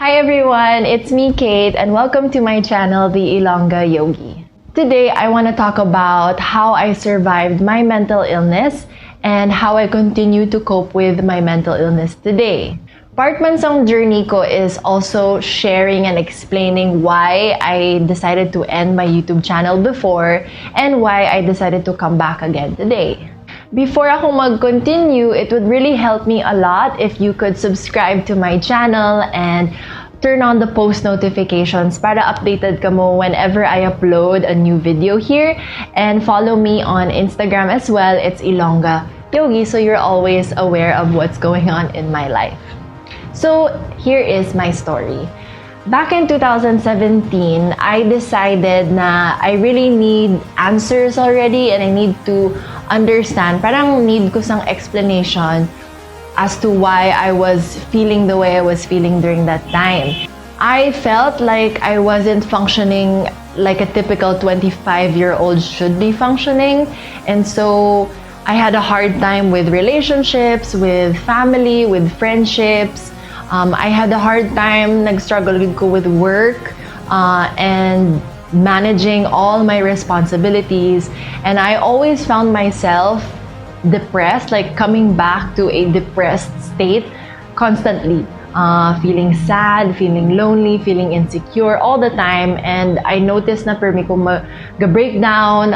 Hi everyone, it's me Kate and welcome to my channel, the Ilongga Yogi. Today I want to talk about how I survived my mental illness and how I continue to cope with my mental illness today. Part man sa journey ko is also sharing and explaining why I decided to end my YouTube channel before and why I decided to come back again today. Before ako mag-continue, it would really help me a lot if you could subscribe to my channel and turn on the post notifications para updated ka mo whenever I upload a new video here. And follow me on Instagram as well. It's Ilongga Yogi, so you're always aware of what's going on in my life. So here is my story. Back in 2017, I decided na I really need answers already and I need to understand, parang need ko sang explanation as to why I was feeling the way I was feeling during that time. I felt like I wasn't functioning like a typical 25-year-old should be functioning, and so I had a hard time with relationships, with family, with friendships. I had a hard time, nag-struggle ko with work and managing all my responsibilities. And I always found myself depressed, like coming back to a depressed state constantly. Feeling sad, feeling lonely, feeling insecure all the time. And I noticed na permi ko mag-breakdown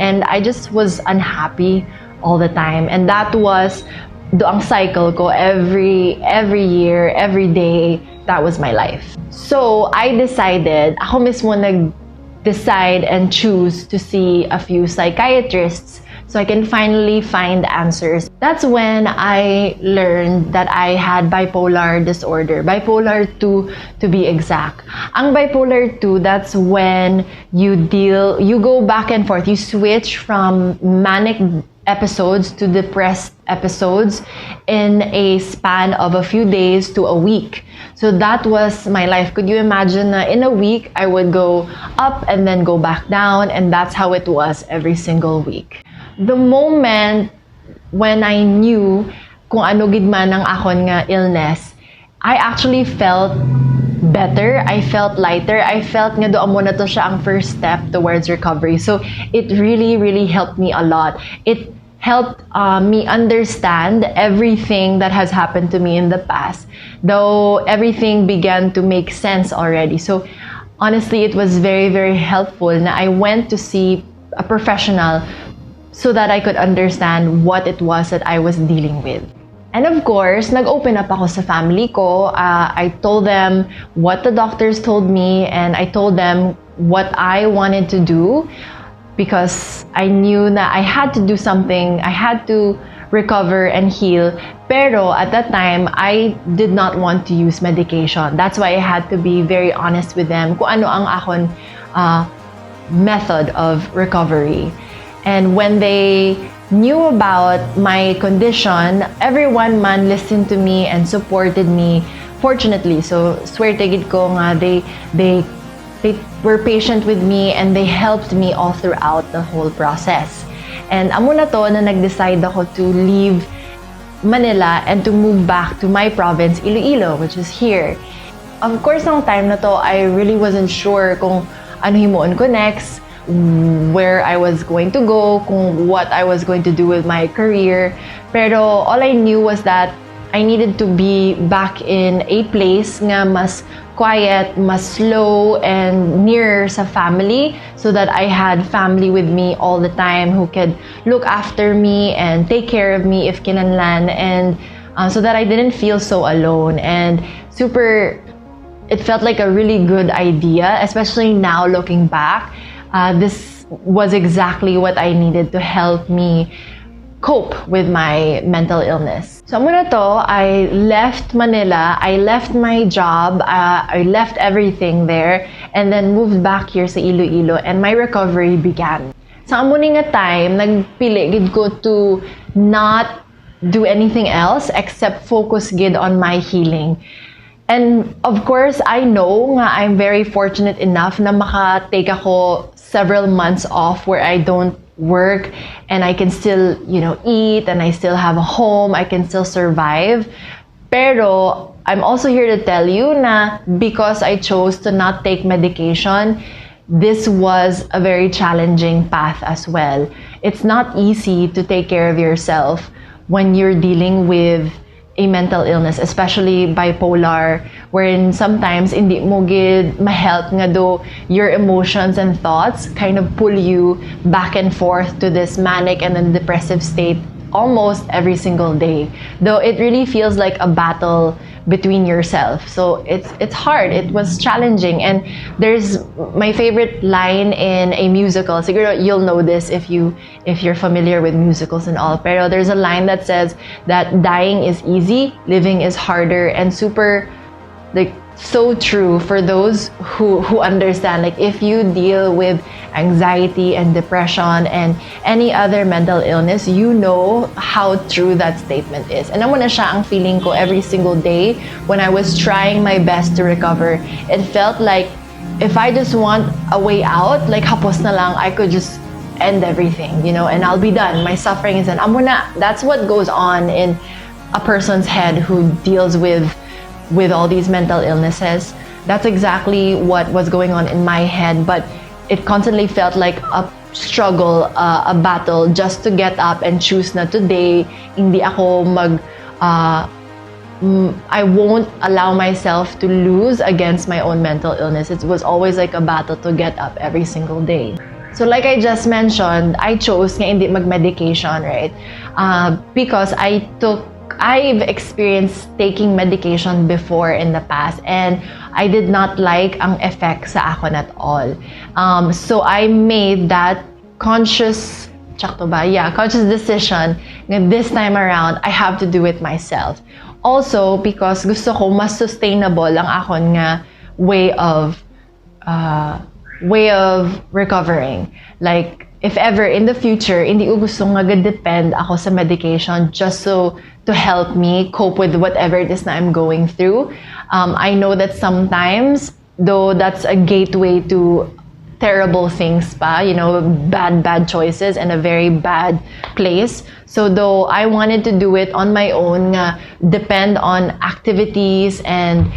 and I just was unhappy all the time. And that was ang cycle ko every year, every day. That was my life. So I decided, ako mismo nag-decide and choose to see a few psychiatrists so I can finally find answers. That's when I learned that I had bipolar disorder, bipolar 2 to be exact. Ang bipolar 2, that's when you go back and forth, you switch from manic episodes to depressed episodes in a span of a few days to a week. So that was my life. Could you imagine na in a week, I would go up and then go back down, and that's how it was every single week. The moment when I knew kung ano gid man ang akon nga illness, I actually felt better. I felt lighter. I felt nga doon mo na to siya ang first step towards recovery. So it really helped me a lot. It helped me understand everything that has happened to me in the past, though everything began to make sense already. So honestly, it was very helpful na I went to see a professional so that I could understand what it was that I was dealing with. And of course, nag-open up ako sa family ko. I told them what the doctors told me, and I told them what I wanted to do because I knew that I had to do something. I had to recover and heal. Pero at that time, I did not want to use medication. That's why I had to be very honest with them kung ano ang akon method of recovery. And when they knew about my condition, everyone man listened to me and supported me, fortunately. So, swerte gid ko nga they were patient with me and they helped me all throughout the whole process. And amo na to na nag-decide ako to leave Manila and to move back to my province, Iloilo, which is here. Of course, nung time na to, I really wasn't sure kung ano himuon ko next, where I was going to go, kung what I was going to do with my career. Pero all I knew was that I needed to be back in a place nga mas quiet, mas slow, and near sa family, so that I had family with me all the time who could look after me and take care of me if kinanlan, and so that I didn't feel so alone. And it felt like a really good idea, especially now looking back. This was exactly what I needed to help me cope with my mental illness. So muna to, I left Manila, I left my job, I left everything there, and then moved back here sa Iloilo, and my recovery began. Sa amuni nga time, nagpili gid ko to not do anything else except focus gid on my healing. And of course, I know nga I'm very fortunate enough na maka-take ako several months off where I don't work and I can still, eat and I still have a home, I can still survive. Pero I'm also here to tell you na because I chose to not take medication, this was a very challenging path as well. It's not easy to take care of yourself when you're dealing with a mental illness, especially bipolar, wherein sometimes hindi mo gid ma-help nga do your emotions and thoughts kind of pull you back and forth to this manic and then depressive state almost every single day. Though it really feels like a battle between yourself. So it's hard. It was challenging. And there's my favorite line in a musical. Siguro you'll know this if you're familiar with musicals and all. Pero there's a line that says that dying is easy, living is harder, and super like so true for those who understand. Like if you deal with anxiety and depression and any other mental illness, you know how true that statement is. And naman na siya ang feeling ko every single day when I was trying my best to recover. It felt like if I just want a way out, like hapos na lang, I could just end everything, you know, and I'll be done. My suffering is done. Amo na. That's what goes on in a person's head who deals with all these mental illnesses. That's exactly what was going on in my head, but it constantly felt like a struggle, a battle just to get up and choose na today, hindi ako I won't allow myself to lose against my own mental illness. It was always like a battle to get up every single day. So like I just mentioned, I chose nga hindi mag-medication, right? Because I've experienced taking medication before in the past, and I did not like ang effect sa akin at all. So I made that conscious decision that this time around, I have to do it myself. Also, because gusto ko mas sustainable ang akon nga way of recovering. Like, if ever in the future, hindi ko gusto nga depend ako sa medication just to help me cope with whatever it is that I'm going through. I know that sometimes, though that's a gateway to terrible things pa, you know, bad choices and a very bad place. So though I wanted to do it on my own, depend on activities and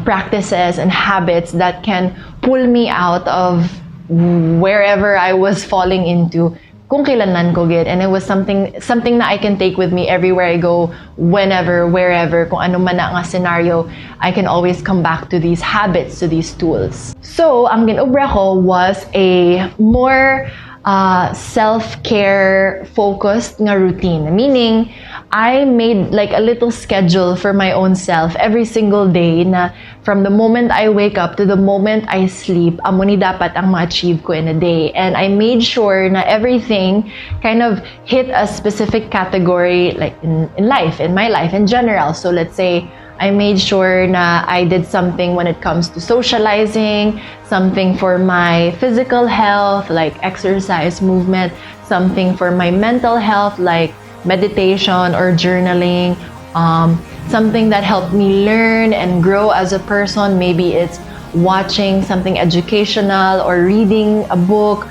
practices and habits that can pull me out of wherever I was falling into, kung kailanman ko gid. And it was something that I can take with me everywhere I go, whenever, wherever, kung ano man na nga scenario, I can always come back to these habits, to these tools. So, ang ginobra ko was a more self-care focused nga routine. Meaning, I made like a little schedule for my own self every single day na from the moment I wake up to the moment I sleep, amo ni dapat ang ma-achieve ko in a day. And I made sure na everything kind of hit a specific category, like in life, in my life in general. So let's say I made sure na I did something when it comes to socializing, something for my physical health, like exercise, movement, something for my mental health, like meditation or journaling, something that helped me learn and grow as a person. Maybe it's watching something educational or reading a book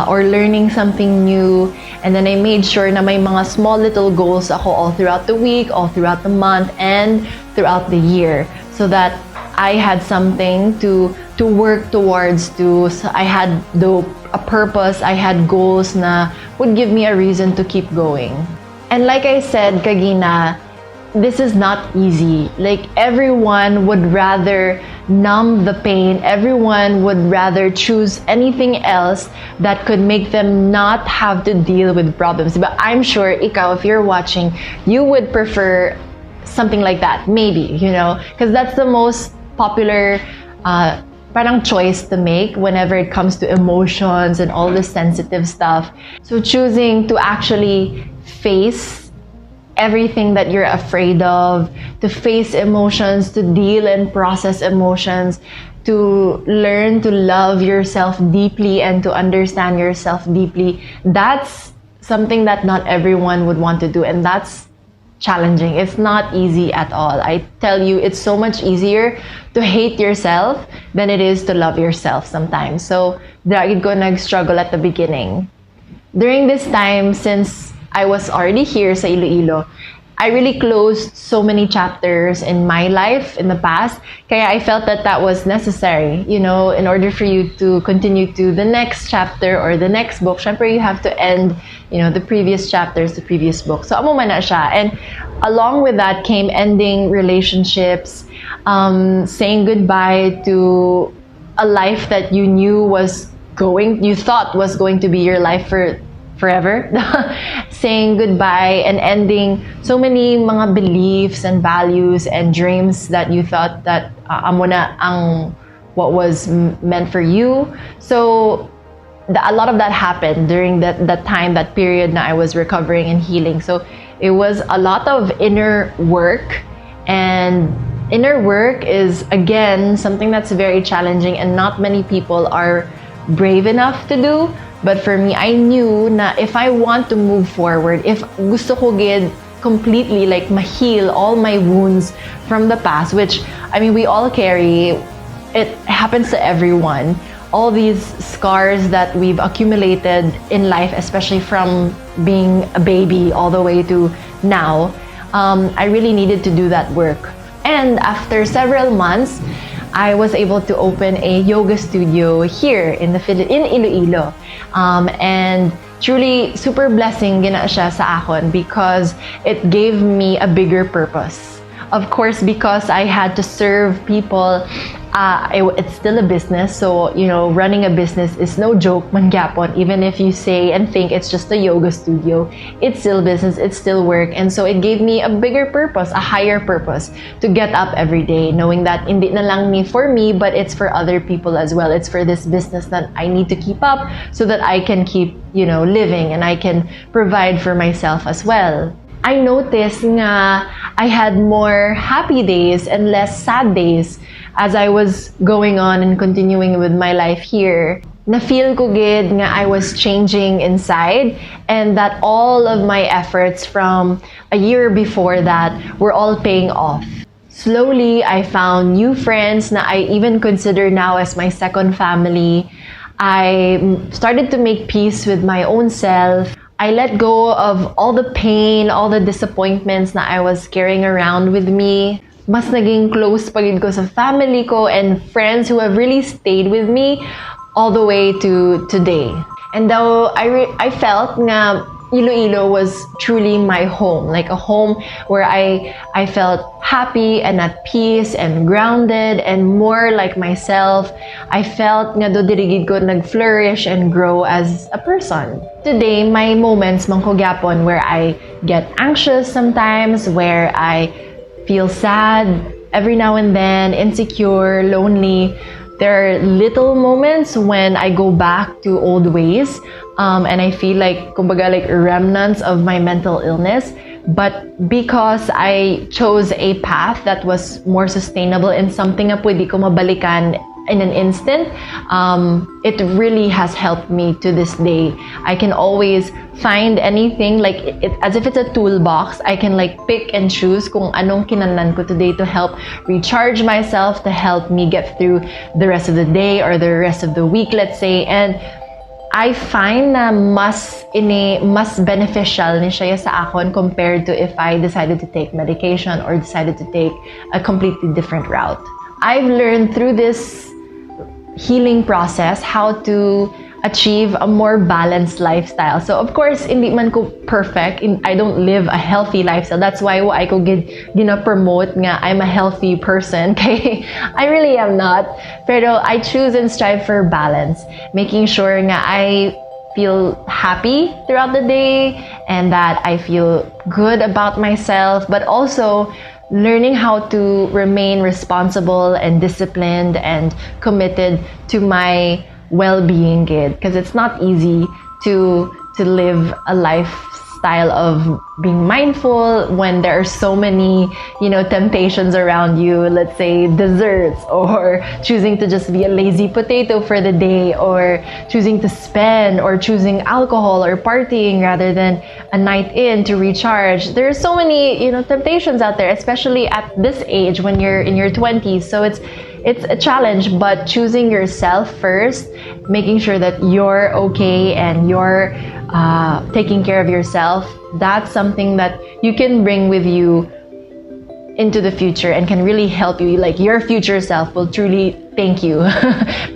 or learning something new. And then I made sure na may mga small little goals ako all throughout the week, all throughout the month, and throughout the year, so that I had something to work towards. So I had a purpose, I had goals na would give me a reason to keep going. And like I said kagina, this is not easy. Like, everyone would rather numb the pain. Everyone would rather choose anything else that could make them not have to deal with problems. But I'm sure, ikaw, if you're watching, you would prefer something like that. Maybe, you know, because that's the most popular parang choice to make whenever it comes to emotions and all the sensitive stuff. So choosing to actually face everything that you're afraid of, to face emotions, to deal and process emotions, to learn to love yourself deeply and to understand yourself deeply, that's something that not everyone would want to do, and that's challenging. It's not easy at all. I tell you, it's so much easier to hate yourself than it is to love yourself sometimes. So, dahil ko nag-struggle at the beginning. During this time, since I was already here sa Iloilo, I really closed so many chapters in my life in the past. Kaya I felt that that was necessary, you know, in order for you to continue to the next chapter or the next book. Syempre, you have to end, you know, the previous chapters, the previous book. So, amo man na siya. And along with that came ending relationships, saying goodbye to a life that you thought was going to be your life for forever. Saying goodbye and ending so many mga beliefs and values and dreams that you thought that amo na ang what was meant for you. So a lot of that happened during that time, that period na I was recovering and healing. So it was a lot of inner work, and inner work is again something that's very challenging and not many people are brave enough to do. But for me, I knew na if I want to move forward, if gusto ko gid completely like ma-heal all my wounds from the past, which I mean we all carry, it happens to everyone. All these scars that we've accumulated in life, especially from being a baby all the way to now, I really needed to do that work. And after several months, I was able to open a yoga studio here in Iloilo. And truly, super blessing gina siya sa akon because it gave me a bigger purpose. Of course, because I had to serve people, it's still a business. So, you know, running a business is no joke, mangyapon. Even if you say and think it's just a yoga studio, it's still business, it's still work. And so it gave me a bigger purpose, a higher purpose to get up every day, knowing that hindi na lang for me, but it's for other people as well. It's for this business that I need to keep up so that I can keep, you know, living and I can provide for myself as well. I noticed nga I had more happy days and less sad days as I was going on and continuing with my life here. Na-feel ko gid nga I was changing inside and that all of my efforts from a year before that were all paying off. Slowly, I found new friends na I even consider now as my second family. I started to make peace with my own self. I let go of all the pain, all the disappointments na I was carrying around with me. Mas naging close pa rin ko sa family ko and friends who have really stayed with me all the way to today. And though I felt nga Iloilo was truly my home, like a home where I felt happy and at peace and grounded and more like myself. I felt nga do dirigid ko nag-flourish and grow as a person. Today, my moments man ko gyapon where I get anxious sometimes, where I feel sad every now and then, insecure, lonely. There are little moments when I go back to old ways and I feel like, kumbaga, like remnants of my mental illness. But because I chose a path that was more sustainable and something na pwede ko mabalikan in an instant, it really has helped me to this day. I can always find anything, like as if it's a toolbox. I can like pick and choose kung anong kinahanglan ko today to help recharge myself, to help me get through the rest of the day or the rest of the week, let's say. And I find na mas beneficial ni siya sa akon compared to if I decided to take medication or decided to take a completely different route. I've learned through this healing process how to achieve a more balanced lifestyle. So of course, hindi man ko perfect. I don't live a healthy lifestyle. That's why I ko gina-promote nga I'm a healthy person. Kay I really am not. Pero I choose and strive for balance, making sure nga I feel happy throughout the day and that I feel good about myself, but also learning how to remain responsible and disciplined and committed to my well-being, because it's not easy to live a lifestyle of being mindful when there are so many, temptations around you. Let's say desserts, or choosing to just be a lazy potato for the day, or choosing to spend, or choosing alcohol or partying rather than a night in to recharge. There are so many, temptations out there, especially at this age when you're in your 20s. So it's a challenge, but choosing yourself first, making sure that you're okay and you're taking care of yourself, that's something that you can bring with you into the future and can really help you. Like, your future self will truly thank you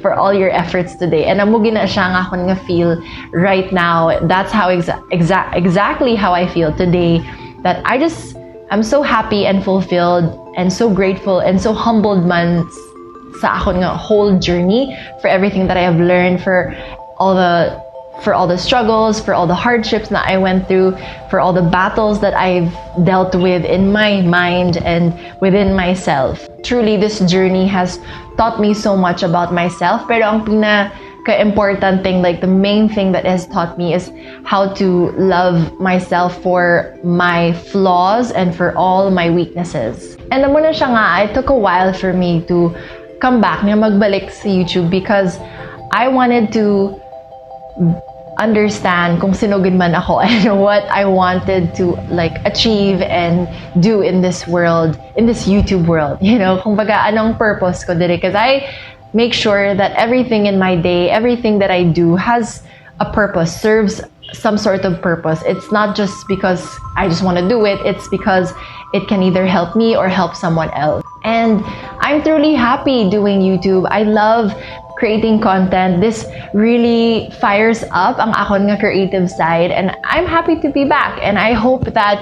for all your efforts today. And amo gina siya nga akong nga feel right now. That's how exactly how I feel today, that I'm so happy and fulfilled and so grateful and so humbled man sa akong nga whole journey, for everything that I have learned, for all the struggles, for all the hardships that I went through, for all the battles that I've dealt with in my mind and within myself. Truly, this journey has taught me so much about myself. Pero ang pinaka-important thing, like the main thing that has taught me, is how to love myself for my flaws and for all my weaknesses. And amo na siya nga, it took a while for me to come back, na magbalik sa YouTube, because I wanted to understand kung sino gid man ako and what I wanted to like achieve and do in this world, in this YouTube world. You know, kung baga anong purpose ko dire, because I make sure that everything in my day, everything that I do has a purpose, serves some sort of purpose. It's not just because I just want to do it, it's because it can either help me or help someone else. And I'm truly happy doing YouTube. I love creating content. This really fires up ang akon nga creative side, and I'm happy to be back. And I hope that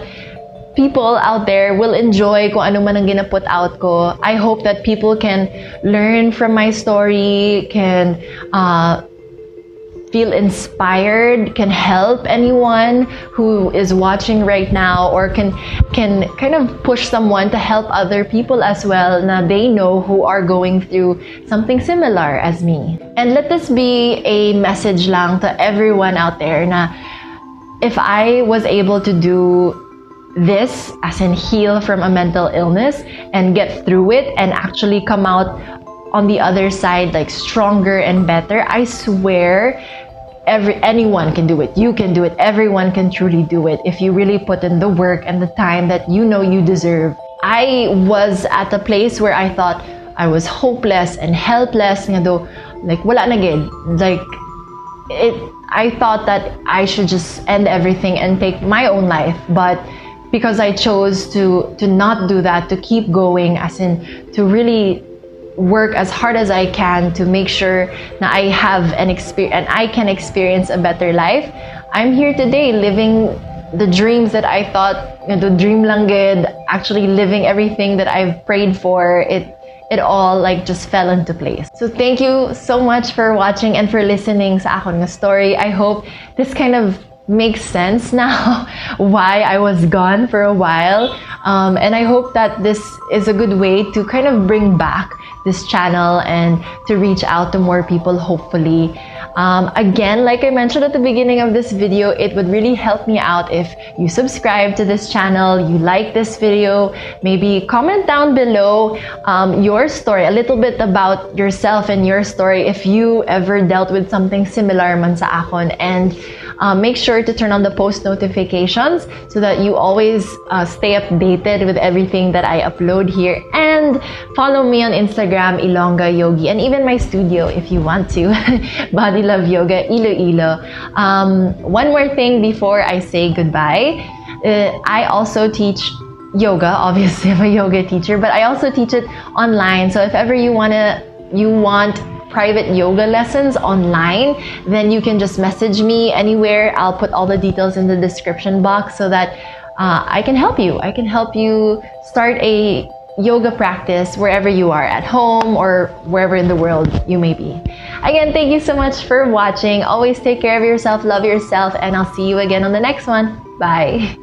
people out there will enjoy kung ano man ang ginaput out ko. I hope that people can learn from my story, can feel inspired, can help anyone who is watching right now, or can kind of push someone to help other people as well, na they know who are going through something similar as me. And let this be a message lang to everyone out there, na if I was able to do this, as in heal from a mental illness and get through it and actually come out on the other side like stronger and better, I swear anyone can do it. You can do it. Everyone can truly do it if you really put in the work and the time that you know you deserve. I was at a place where I thought I was hopeless and helpless, nga do, like wala na gid. Like I thought that I should just end everything and take my own life, but because I chose to not do that, to keep going, as in to really work as hard as I can to make sure that I have an experience and I can experience a better life. I'm here today living the dreams that I thought, the dream lang gid, actually living everything that I've prayed for. It all like just fell into place. So thank you so much for watching and for listening sa akon nga story. I hope this kind of makes sense now why I was gone for a while, and I hope that this is a good way to kind of bring back this channel and to reach out to more people, hopefully. Again, like I mentioned at the beginning of this video, it would really help me out if you subscribe to this channel, you like this video, maybe comment down below your story, a little bit about yourself and your story, if you ever dealt with something similar man sa akon, and make sure to turn on the post notifications so that you always stay updated with everything that I upload here. And follow me on Instagram, Ilongga Yogi, and even my studio if you want to, Body Love Yoga, Iloilo. One more thing before I say goodbye. I also teach yoga. Obviously, I'm a yoga teacher, but I also teach it online. So if ever you want private yoga lessons online, then you can just message me anywhere. I'll put all the details in the description box so that I can help you. I can help you start a yoga practice wherever you are, at home or wherever in the world you may be. Again, thank you so much for watching. Always take care of yourself, love yourself, and I'll see you again on the next one. Bye.